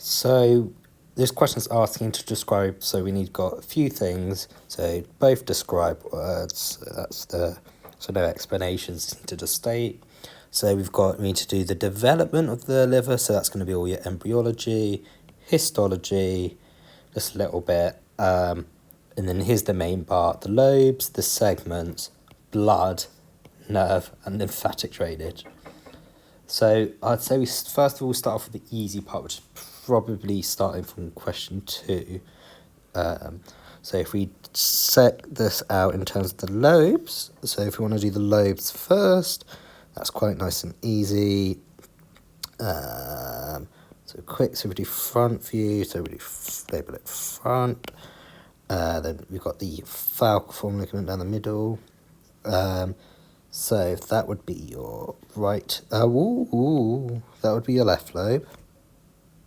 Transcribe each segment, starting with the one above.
So this question is asking to describe, so we need got a few things. So both describe words, so that's so no explanations to just state. So we need to do the development of the liver, so that's going to be all your embryology, histology, just a little bit. And then here's the main part: the lobes, the segments, blood, nerve, and lymphatic drainage. So I'd say we first of all start off with the easy part, which is probably starting from question 2. So if we set this out in terms of the lobes, so if we want to do the lobes first, that's quite nice and easy. So we do front view, so we do label it front. Then we've got the falciform ligament down the middle. So that would be your right. That would be your left lobe.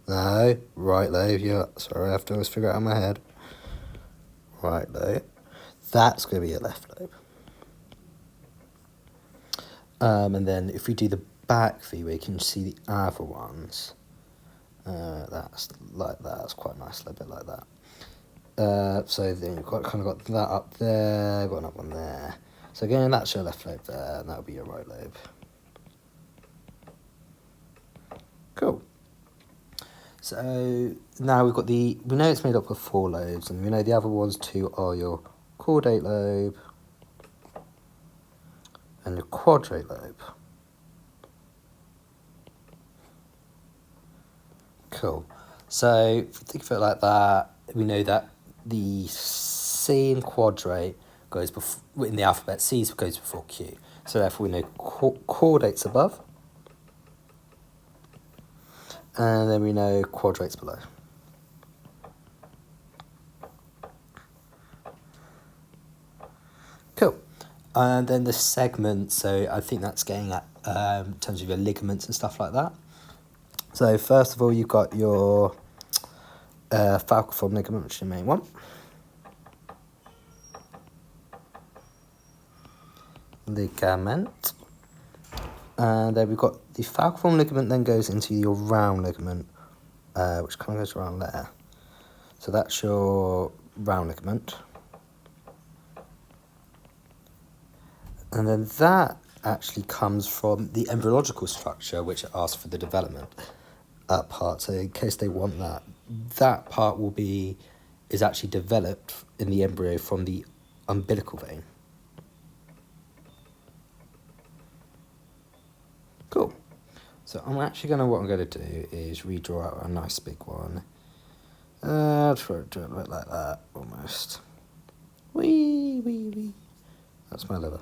No, right lobe. Yeah, sorry, I have to always figure it out in my head. Right lobe. That's going to be your left lobe. And then if we do the back view, we can see the other ones. That's like that. That's quite nice, a little bit like that. So then you've kind of got that up there, got another one there. So again, that's your left lobe there, and that would be your right lobe. Cool. So now we know it's made up of 4 lobes, and we know the other ones 2 are your caudate lobe and your quadrate lobe. Cool. So if you think of it like that, we know that the C in quadrate goes before, in the alphabet, C goes before Q. So therefore we know caudate's above, and then we know quadrate's below. Cool. And then the segment, so I think that's getting at in terms of your ligaments and stuff like that. So first of all, you've got your falciform ligament, which is the main one. Ligament. And then we've got the falciform ligament then goes into your round ligament, which kind of goes around there. So that's your round ligament. And then that actually comes from the embryological structure, which asks for the development part. So in case they want that part is actually developed in the embryo from the umbilical vein. Cool. So what I'm going to do is redraw out a nice big one. Try to do it a bit like that, almost. Wee. That's my liver.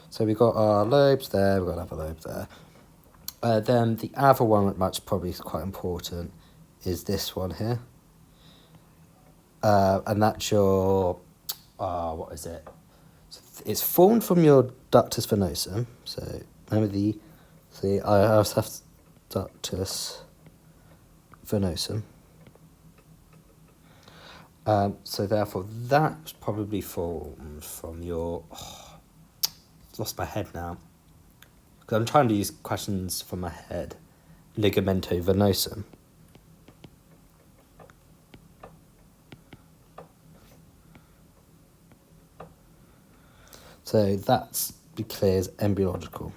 So we've got our lobes there, we've got another lobe there. Then the other one, which probably is quite important, is this one here. And that's your, what is it? So it's formed from your ductus venosum. So remember I also have ductus venosum. So therefore that's probably formed from your, lost my head now. Because I'm trying to use questions from my head. Ligamento venosum. So that's clear as embryological.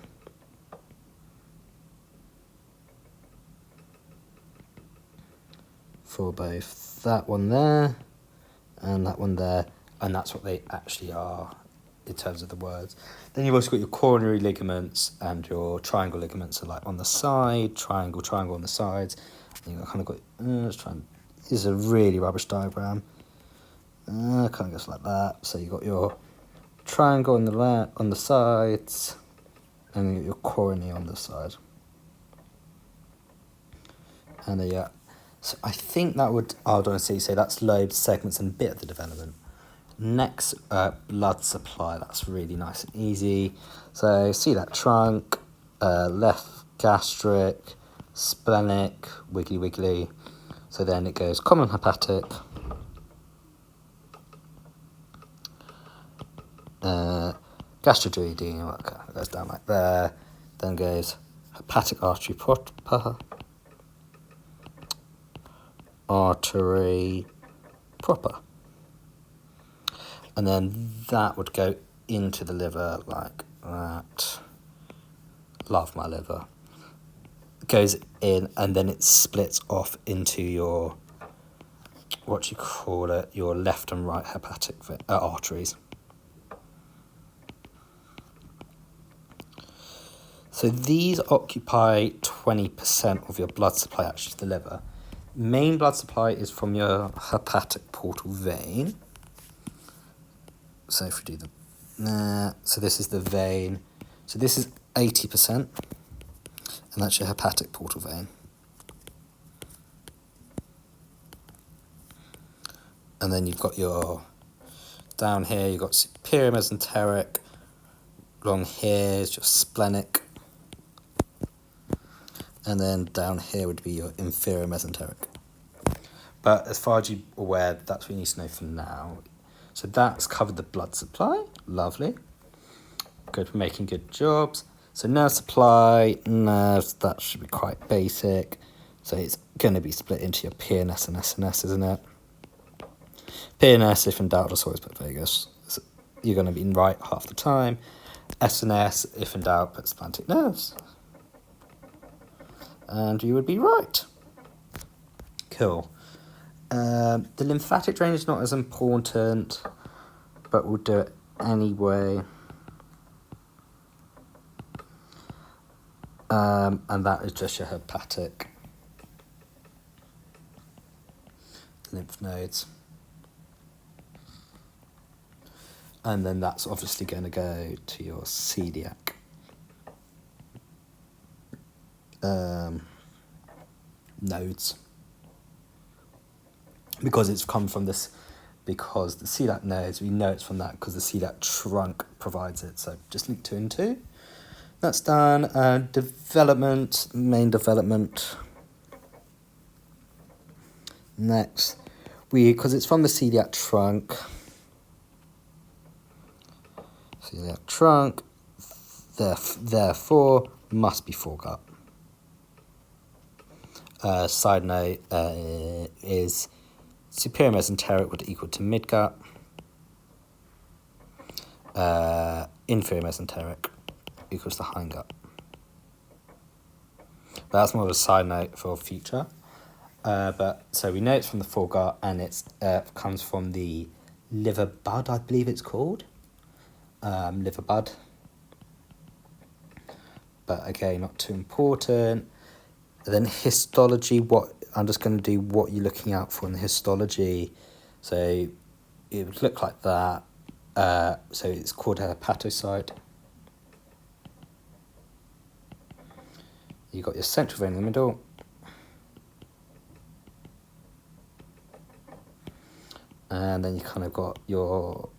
For both that one there and that one there, and that's what they actually are in terms of the words. Then you've also got your coronary ligaments and your triangle ligaments, so like on the side, triangle on the sides. And you've kind of got, this is a really rubbish diagram. Kind of goes like that. So you've got your triangle on the sides, and you got your coronary on the side. And so I think that would, honestly say that's lobes, segments, and a bit of the development. Next, blood supply. That's really nice and easy. So see that trunk, left gastric, splenic, wiggly. So then it goes common hepatic, gastroduodenal, okay, it goes down like there. Then goes hepatic artery proper, artery proper. And then that would go into the liver like that. Love my liver. Goes in and then it splits off into your, what do you call it, your left and right hepatic arteries. So these occupy 20% of your blood supply, actually, to the liver. Main blood supply is from your hepatic portal vein. So if we do so this is the vein. So this is 80%, and that's your hepatic portal vein. And then you've got your, down here, you've got superior mesenteric. Along here is your splenic. And then down here would be your inferior mesenteric. But as far as you're aware, that's what you need to know for now. So that's covered the blood supply. Lovely. Good, for making good jobs. So nerve supply, nerves, that should be quite basic. So it's going to be split into your PNS and SNS, isn't it? PNS, if in doubt, just always put vagus. So you're going to be right half the time. SNS, if in doubt, put splanchnic nerves. And you would be right. Cool. The lymphatic drainage is not as important, but we'll do it anyway. And that is just your hepatic lymph nodes. And then that's obviously going to go to your celiac nodes. Because it's come from this, because the celiac nodes, we know it's from that because the celiac trunk provides it. So just link 2 and 2. That's done. Development, main development. Next, because it's from the celiac trunk, therefore must be foregut. Side note is superior mesenteric would equal to midgut. Inferior mesenteric equals to hindgut. But that's more of a side note for future. But so we know it's from the foregut, and it's comes from the liver bud, I believe it's called. Liver bud. But again, not too important. Then histology, I'm just going to do what you're looking out for in the histology. So it would look like that. So it's called a hepatocyte. You've got your central vein in the middle. And then you kind of got your...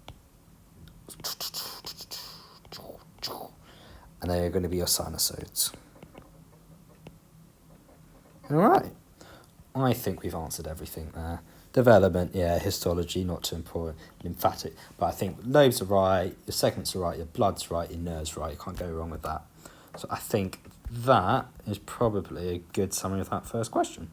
And they're going to be your sinusoids. All right. I think we've answered everything there. Development, yeah, histology, not too important. Lymphatic, but I think lobes are right, your segments are right, your blood's right, your nerves right. You can't go wrong with that. So I think that is probably a good summary of that first question.